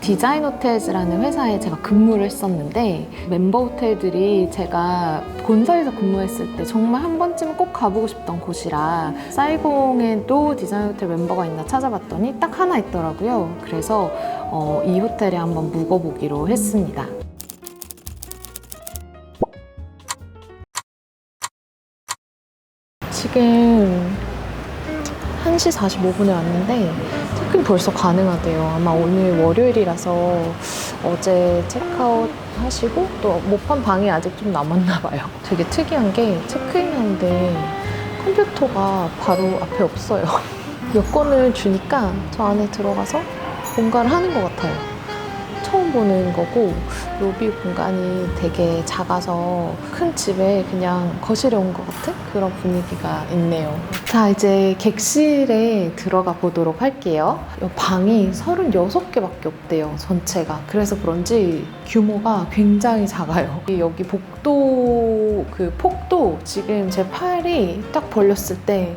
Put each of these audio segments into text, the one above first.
디자인 호텔즈라는 회사에 제가 근무를 했었는데 멤버 호텔들이 제가 본사에서 근무했을 때 정말 한 번쯤 꼭 가보고 싶던 곳이라 사이공에도 디자인 호텔 멤버가 있나 찾아봤더니 딱 하나 있더라고요. 그래서 이 호텔에 한번 묵어보기로 했습니다. 지금 1시 45분에 왔는데 체크인 벌써 가능하대요. 아마 오늘 월요일이라서 어제 체크아웃 하시고 또 못한 방이 아직 좀 남았나 봐요. 되게 특이한 게 체크인하는데 컴퓨터가 바로 앞에 없어요. 여권을 주니까 저 안에 들어가서 뭔가를 하는 것 같아요. 처음 보는 거고 로비 공간이 되게 작아서 큰 집에 그냥 거실에 온 것 같은 그런 분위기가 있네요. 자, 이제 객실에 들어가 보도록 할게요. 이 방이 36개밖에 없대요, 전체가. 그래서 그런지 규모가 굉장히 작아요. 여기 복도 그 폭도 지금 제 팔이 딱 벌렸을 때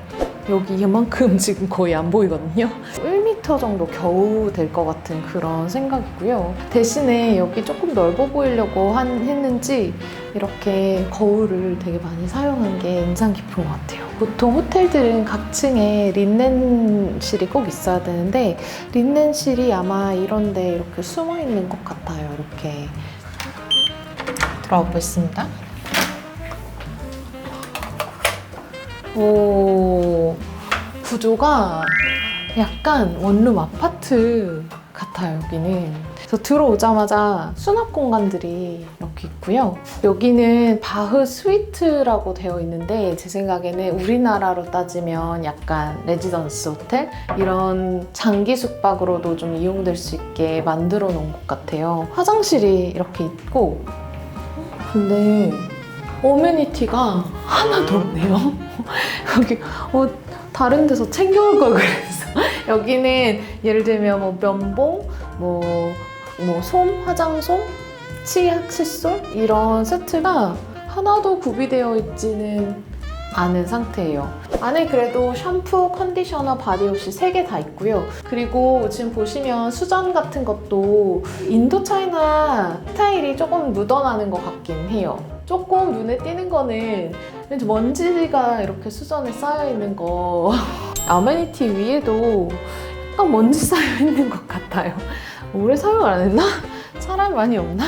여기 이만큼 지금 거의 안 보이거든요. 1m 정도 겨우 될 것 같은 그런 생각이고요. 대신에 여기 조금 넓어 보이려고 했는지 이렇게 거울을 되게 많이 사용한 게 인상 깊은 것 같아요. 보통 호텔들은 각 층에 린넨실이 꼭 있어야 되는데 린넨실이 아마 이런 데 이렇게 숨어 있는 것 같아요. 이렇게 들어가 보겠습니다. 오, 구조가 약간 원룸 아파트 같아요, 여기는. 그래서 들어오자마자 수납 공간들이 이렇게 있고요. 여기는 바흐 스위트라고 되어 있는데 제 생각에는 우리나라로 따지면 약간 레지던스 호텔? 이런 장기 숙박으로도 좀 이용될 수 있게 만들어 놓은 것 같아요. 화장실이 이렇게 있고 근데 어메니티가 하나도 없네요. 여기 다른 데서 챙겨올 걸 그랬어. 여기는 예를 들면 뭐 면봉, 솜, 화장솜, 치약, 칫솔 이런 세트가 하나도 구비되어 있지는 않은 상태예요. 안에 그래도 샴푸, 컨디셔너, 바디워시 3개 다 있고요. 그리고 지금 보시면 수전 같은 것도 인도 차이나 스타일이 조금 묻어나는 것 같긴 해요. 조금 눈에 띄는 거는 왠지 먼지가 이렇게 수전에 쌓여있는 거 아메니티 위에도 약간 먼지 쌓여있는 것 같아요. 오래 사용을 안 했나? 사람이 많이 없나?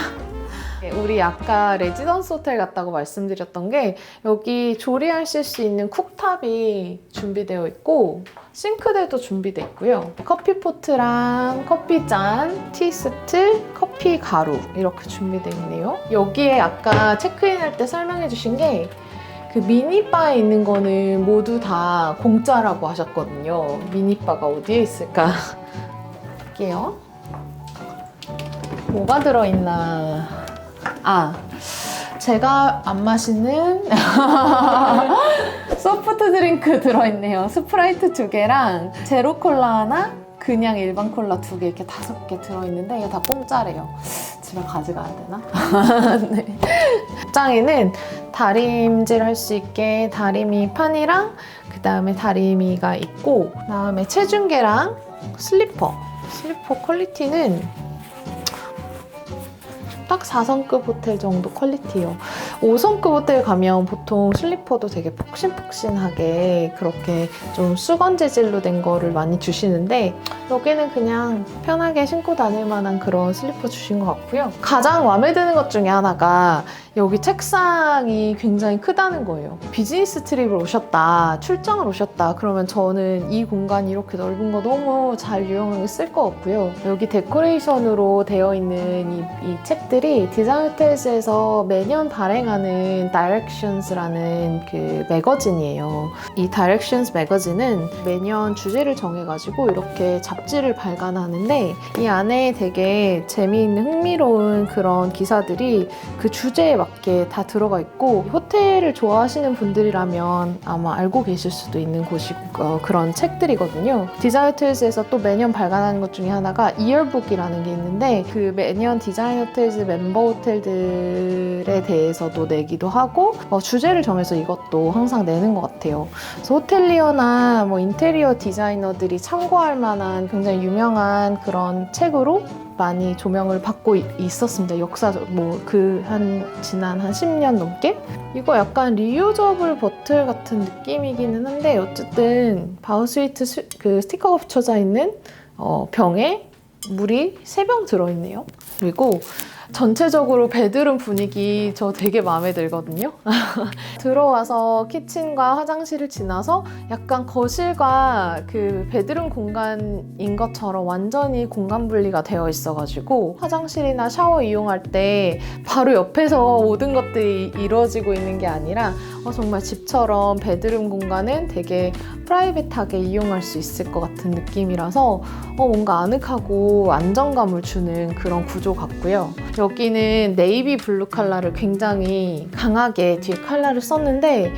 우리 아까 레지던스 호텔 갔다고 말씀드렸던 게 여기 조리하실 수 있는 쿡탑이 준비되어 있고 싱크대도 준비되어 있고요. 커피포트랑 커피잔, 티세트, 커피 가루 이렇게 준비되어 있네요. 여기에 아까 체크인할 때 설명해 주신 게 그 미니바에 있는 거는 모두 다 공짜라고 하셨거든요. 미니바가 어디에 있을까? 볼게요. 뭐가 들어있나? 제가 안 마시는 소프트 드링크 들어있네요. 스프라이트 2개랑 제로 콜라 하나, 그냥 일반 콜라 2개 이렇게 5개 들어있는데 이게 다 공짜래요. 집에 가져가야 되나? 네. 옷장에는 다림질 할 수 있게 다리미 판이랑 그 다음에 다리미가 있고 그 다음에 체중계랑 슬리퍼 퀄리티는 딱 4성급 호텔 정도 퀄리티예요. 5성급 호텔 가면 보통 슬리퍼도 되게 폭신폭신하게 그렇게 좀 수건 재질로 된 거를 많이 주시는데 여기는 그냥 편하게 신고 다닐 만한 그런 슬리퍼 주신 것 같고요. 가장 마음에 드는 것 중에 하나가 여기 책상이 굉장히 크다는 거예요. 비즈니스 트립을 오셨다, 출장을 오셨다 그러면 저는 이 공간이 이렇게 넓은 거 너무 잘 유용하게 쓸 것 같고요. 여기 데코레이션으로 되어 있는 이 책들이 디자인 호텔즈에서 매년 발행하는 Directions라는 그 매거진이에요. 이 Directions 매거진은 매년 주제를 정해가지고 이렇게 잡지를 발간하는데 이 안에 되게 재미있는 흥미로운 그런 기사들이 그 주제에 맞게 다 들어가 있고 호텔을 좋아하시는 분들이라면 아마 알고 계실 수도 있는 그런 책들이거든요. 디자인 호텔즈에서 또 매년 발간하는 것 중에 하나가 이어북이라는 게 있는데 그 매년 디자인 호텔즈 멤버 호텔들에 대해서도 내기도 하고 주제를 정해서 이것도 항상 내는 것 같아요. 그래서 호텔리어나 인테리어 디자이너들이 참고할 만한 굉장히 유명한 그런 책으로 많이 조명을 받고 있었습니다. 역사적 지난 한 10년 넘게. 이거 약간 리유저블 버틀 같은 느낌이기는 한데 어쨌든 바우스위트 스티커가 붙여져 있는 병에 물이 3병 들어있네요. 그리고 전체적으로 베드룸 분위기 저 되게 마음에 들거든요. 들어와서 키친과 화장실을 지나서 약간 거실과 그 베드룸 공간인 것처럼 완전히 공간 분리가 되어 있어가지고 화장실이나 샤워 이용할 때 바로 옆에서 모든 것들이 이루어지고 있는 게 아니라 정말 집처럼 베드룸 공간은 되게 프라이빗하게 이용할 수 있을 것 같은 느낌이라서 뭔가 아늑하고 안정감을 주는 그런 구조 같고요. 여기는 네이비 블루 컬러를 굉장히 강하게 뒤에 컬러를 썼는데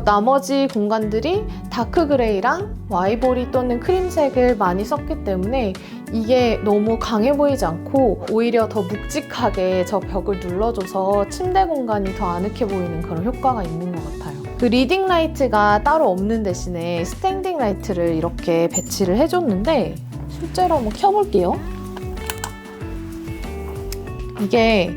나머지 공간들이 다크 그레이랑 와이보리 또는 크림색을 많이 썼기 때문에 이게 너무 강해 보이지 않고 오히려 더 묵직하게 저 벽을 눌러줘서 침대 공간이 더 아늑해 보이는 그런 효과가 있는 것 같아요. 그 리딩 라이트가 따로 없는 대신에 스탠딩 라이트를 이렇게 배치를 해줬는데 실제로 한번 켜볼게요. 이게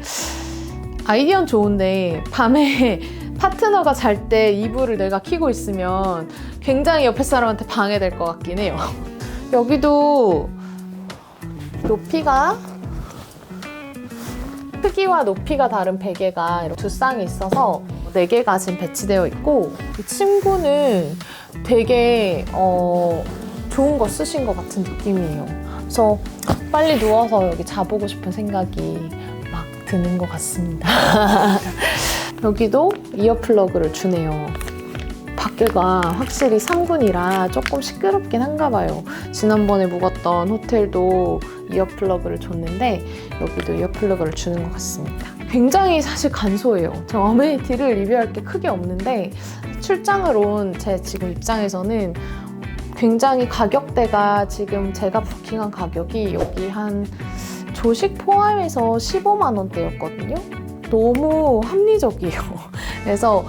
아이디어는 좋은데 밤에 파트너가 잘 때 이불을 내가 켜고 있으면 굉장히 옆에 사람한테 방해될 것 같긴 해요. 여기도 크기와 높이가 다른 베개가 이렇게 두 쌍이 있어서 4개가 지금 배치되어 있고 이 침구는 되게 좋은 거 쓰신 것 같은 느낌이에요. 그래서 빨리 누워서 여기 자보고 싶은 생각이 막 드는 것 같습니다. 여기도 이어플러그를 주네요. 밖에가 확실히 3군이라 조금 시끄럽긴 한가 봐요. 지난번에 묵었던 호텔도 이어플러그를 줬는데 여기도 이어플러그를 주는 것 같습니다. 굉장히 사실 간소해요. 저 어메니티를 리뷰할 게 크게 없는데 출장을 온 제 지금 입장에서는 굉장히 가격대가 지금 제가 부킹한 가격이 여기 한 조식 포함해서 15만 원대였거든요. 너무 합리적이에요. 그래서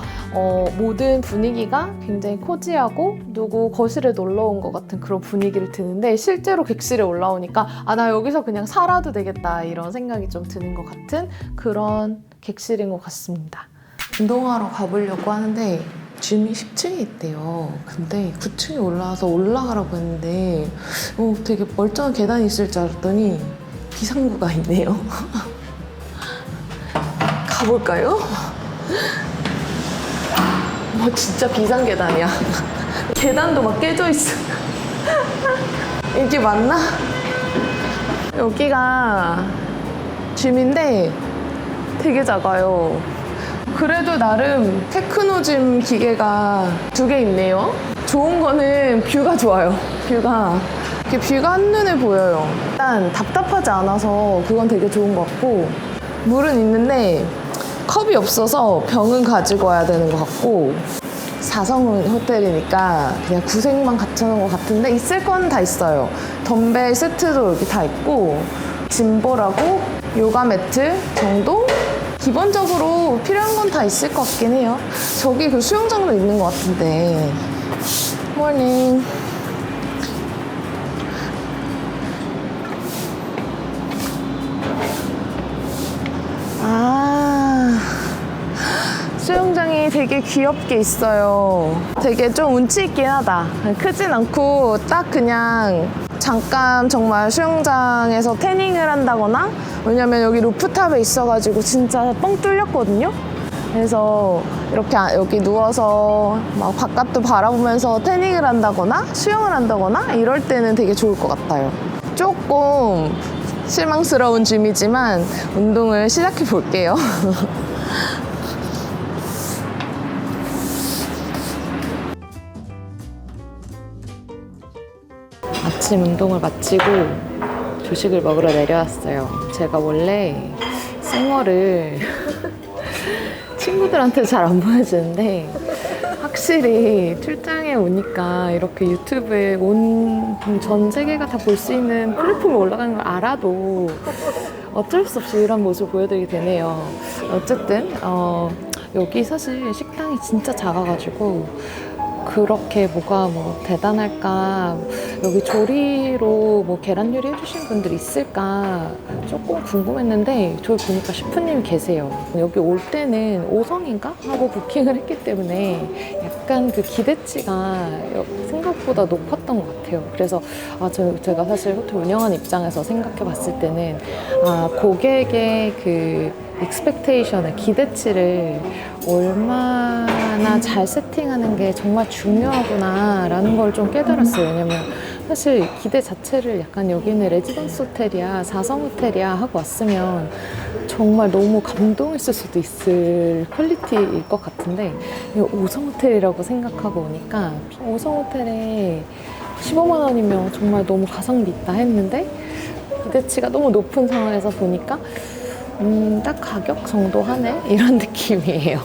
모든 분위기가 굉장히 코지하고 누구 거실에 놀러 온 것 같은 그런 분위기를 드는데 실제로 객실에 올라오니까 나 여기서 그냥 살아도 되겠다 이런 생각이 좀 드는 것 같은 그런 객실인 것 같습니다. 운동하러 가보려고 하는데 짐이 10층에 있대요. 근데 9층에 올라가라고 했는데 되게 멀쩡한 계단이 있을 줄 알았더니 비상구가 있네요. 가볼까요? 진짜 비상 계단이야. 계단도 막 깨져 있어. 이게 맞나? 여기가 짐인데 되게 작아요. 그래도 나름 테크노짐 기계가 2개 있네요. 좋은 거는 뷰가 좋아요. 뷰가 한눈에 보여요. 일단 답답하지 않아서 그건 되게 좋은 것 같고 물은 있는데 컵이 없어서 병은 가지고 와야 되는 것 같고 4성 호텔이니까 그냥 구색만 갖춰놓은 것 같은데 있을 건 다 있어요. 덤벨 세트도 여기 다 있고 짐볼하고 요가 매트 정도? 기본적으로 필요한 건 다 있을 것 같긴 해요. 저기 그 수영장도 있는 것 같은데. 모닝. 수영장이 되게 귀엽게 있어요. 되게 좀 운치 있긴 하다. 크진 않고 딱 그냥 잠깐 정말 수영장에서 태닝을 한다거나 왜냐면 여기 루프탑에 있어가지고 진짜 뻥 뚫렸거든요. 그래서 이렇게 여기 누워서 막 바깥도 바라보면서 태닝을 한다거나 수영을 한다거나 이럴 때는 되게 좋을 것 같아요. 조금 실망스러운 짐이지만 운동을 시작해 볼게요. 아침 운동을 마치고 조식을 먹으러 내려왔어요. 제가 원래 생얼을 친구들한테 잘 안 보여주는데 확실히 출장에 오니까 이렇게 유튜브에 온 전 세계가 다 볼 수 있는 플랫폼에 올라가는 걸 알아도 어쩔 수 없이 이런 모습을 보여드리게 되네요. 어쨌든 여기 사실 식당이 진짜 작아가지고 그렇게 뭐가 뭐 대단할까, 여기 조리로 뭐 계란 요리 해주신 분들 있을까 조금 궁금했는데 저기 보니까 셰프님이 계세요. 여기 올 때는 5성인가? 하고 부킹을 했기 때문에 약간 그 기대치가 생각보다 높았던 것 같아요. 그래서 제가 사실 호텔 운영하는 입장에서 생각해 봤을 때는 고객의 그 expectation의 기대치를 얼마나 잘 세팅하는 게 정말 중요하구나 라는 걸 좀 깨달았어요. 왜냐면 사실 기대 자체를 약간 여기는 레지던스 호텔이야, 4성 호텔이야 하고 왔으면 정말 너무 감동했을 수도 있을 퀄리티일 것 같은데 5성 호텔이라고 생각하고 오니까 5성 호텔에 15만 원이면 정말 너무 가성비 있다 했는데 기대치가 너무 높은 상황에서 보니까 딱 가격 정도 하네? 이런 느낌이에요.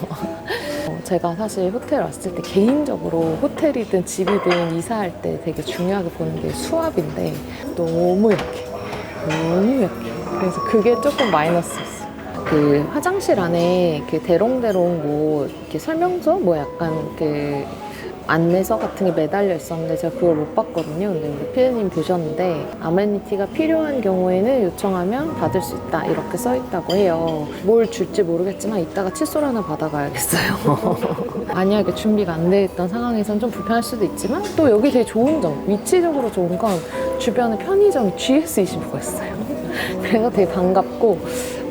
제가 사실 호텔 왔을 때 개인적으로 호텔이든 집이든 이사할 때 되게 중요하게 보는 게 수압인데 너무 약해. 너무 약해. 그래서 그게 조금 마이너스였어요. 그 화장실 안에 그 대롱대롱 뭐 이렇게 설명서? 뭐 약간 그 안내서 같은 게 매달려 있었는데 제가 그걸 못 봤거든요. 근데 우리 피디님이 보셨는데 아메니티가 필요한 경우에는 요청하면 받을 수 있다 이렇게 써 있다고 해요. 뭘 줄지 모르겠지만 이따가 칫솔 하나 받아가야겠어요. 만약에 준비가 안 돼 있던 상황에선 좀 불편할 수도 있지만 또 여기 되게 좋은 점, 위치적으로 좋은 건 주변에 편의점이 GS25가 있어요. 그래서 되게 반갑고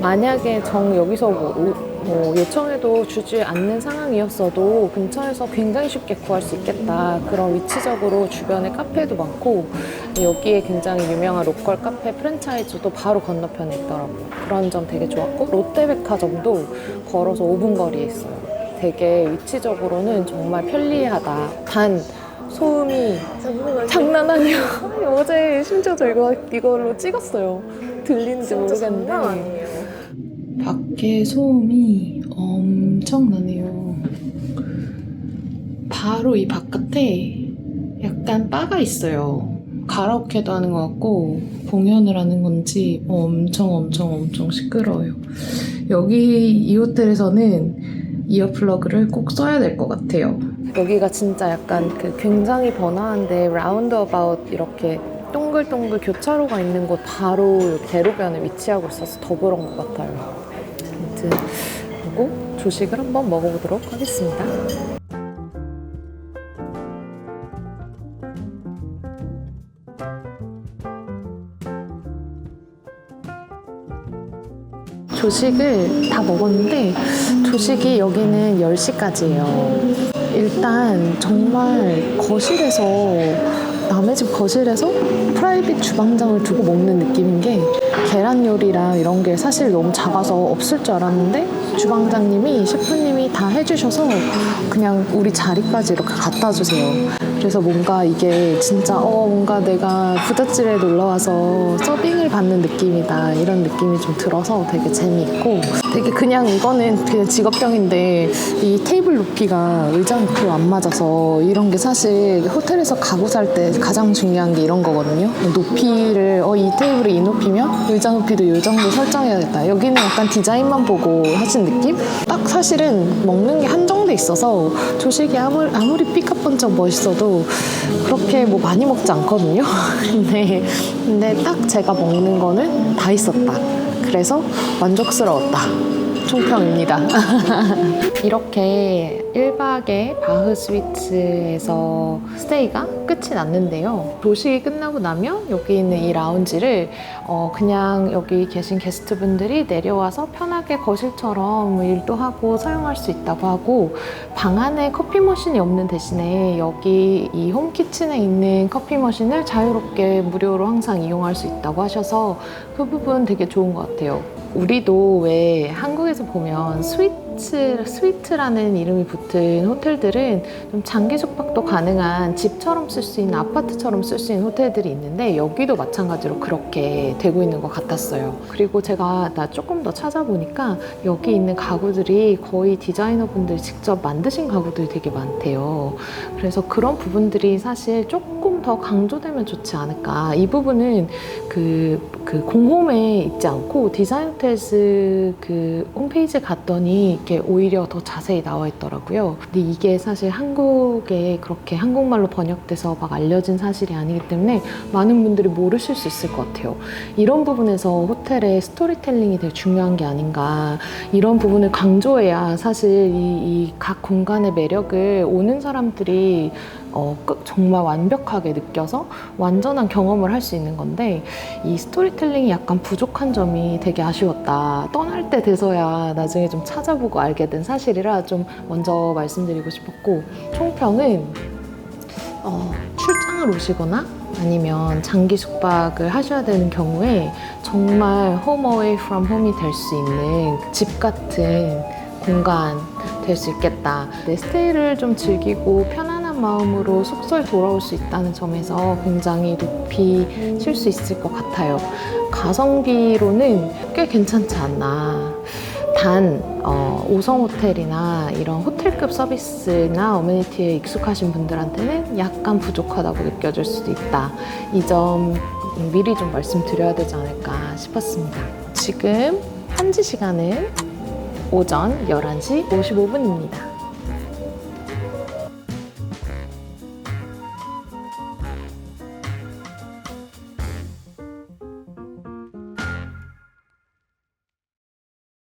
만약에 여기서 뭐 요청해도 주지 않는 상황이었어도 근처에서 굉장히 쉽게 구할 수 있겠다. 그런 위치적으로 주변에 카페도 많고 여기에 굉장히 유명한 로컬 카페 프랜차이즈도 바로 건너편에 있더라고요. 그런 점 되게 좋았고 롯데백화점도 걸어서 5분 거리에 있어요. 되게 위치적으로는 정말 편리하다. 단 소음이 장난 아니야. 어제 심지어 저 이걸로 찍었어요. 들리는지 모르겠는데 밖에 소음이 엄청나네요. 바로 이 바깥에 약간 바가 있어요. 가라오케도 하는 것 같고 공연을 하는 건지 엄청 시끄러워요. 여기 이 호텔에서는 이어플러그를 꼭 써야 될 것 같아요. 여기가 진짜 약간 그 굉장히 번화한데 라운드어바웃 이렇게 동글동글 교차로가 있는 곳 바로 대로변에 위치하고 있어서 더 그런 것 같아요. 아무튼 그리고 조식을 한번 먹어보도록 하겠습니다. 조식을 다 먹었는데 조식이 여기는 10시까지예요. 일단 정말 거실에서 남의 집 거실에서 프라이빗 주방장을 두고 먹는 느낌인 게 계란 요리랑 이런 게 사실 너무 작아서 없을 줄 알았는데 셰프님이 다 해주셔서 그냥 우리 자리까지 이렇게 갖다 주세요. 그래서 뭔가 이게 진짜 뭔가 내가 부잣집에 놀러와서 서빙을 받는 느낌이다 이런 느낌이 좀 들어서 되게 재미있고 되게 그냥 이거는 그냥 직업병인데 이 테이블 높이가 의자 높이가 안 맞아서 이런 게 사실 호텔에서 가구 살 때 가장 중요한 게 이런 거거든요. 높이를 이 테이블이 이 높이면 의자 높이도 이 정도 설정해야겠다. 여기는 약간 디자인만 보고 하신 느낌? 딱 사실은 먹는 게 한정돼 있어서 조식이 아무리 삐까뻔쩍 멋있어도 그렇게 뭐 많이 먹지 않거든요. 근데 딱 제가 먹는 거는 다 있었다. 그래서 만족스러웠다. 총평입니다. 이렇게 1박의 바흐 스위츠에서 스테이가 끝이 났는데요. 조식이 끝나고 나면 여기 있는 이 라운지를 그냥 여기 계신 게스트분들이 내려와서 편하게 거실처럼 일도 하고 사용할 수 있다고 하고 방 안에 커피 머신이 없는 대신에 여기 이 홈키친에 있는 커피 머신을 자유롭게 무료로 항상 이용할 수 있다고 하셔서 그 부분 되게 좋은 것 같아요. 우리도 왜 한국에서 보면 스위트라는 이름이 붙은 호텔들은 좀 장기 숙박도 가능한 집처럼 쓸 수 있는 아파트처럼 쓸 수 있는 호텔들이 있는데 여기도 마찬가지로 그렇게 되고 있는 것 같았어요. 그리고 제가 조금 더 찾아보니까 여기 있는 가구들이 거의 디자이너분들이 직접 만드신 가구들이 되게 많대요. 그래서 그런 부분들이 사실 조금 더 강조되면 좋지 않을까. 이 부분은 그 공홈에 있지 않고 디자인 호텔스 그 홈페이지에 갔더니 이렇게 오히려 더 자세히 나와 있더라고요. 근데 이게 사실 한국에 그렇게 한국말로 번역돼서 막 알려진 사실이 아니기 때문에 많은 분들이 모르실 수 있을 것 같아요. 이런 부분에서 호텔의 스토리텔링이 되게 중요한 게 아닌가. 이런 부분을 강조해야 사실 이 각 공간의 매력을 오는 사람들이 정말 완벽하게 느껴서 완전한 경험을 할 수 있는 건데, 이 스토리텔링이 약간 부족한 점이 되게 아쉬웠다. 떠날 때 돼서야 나중에 좀 찾아보고 알게 된 사실이라 좀 먼저 말씀드리고 싶었고, 총평은 출장을 오시거나 아니면 장기 숙박을 하셔야 되는 경우에 정말 home away from home이 될 수 있는 집 같은 공간 될 수 있겠다. 내 스테이를 좀 즐기고 편안한 마음으로 숙소에 돌아올 수 있다는 점에서 굉장히 높이 칠 수 있을 것 같아요. 가성비로는 꽤 괜찮지 않나. 단 5성 호텔이나 이런 호텔급 서비스나 어메니티에 익숙하신 분들한테는 약간 부족하다고 느껴질 수도 있다. 이 점 미리 좀 말씀드려야 되지 않을까 싶었습니다. 지금 현지 시간은 오전 11시 55분입니다.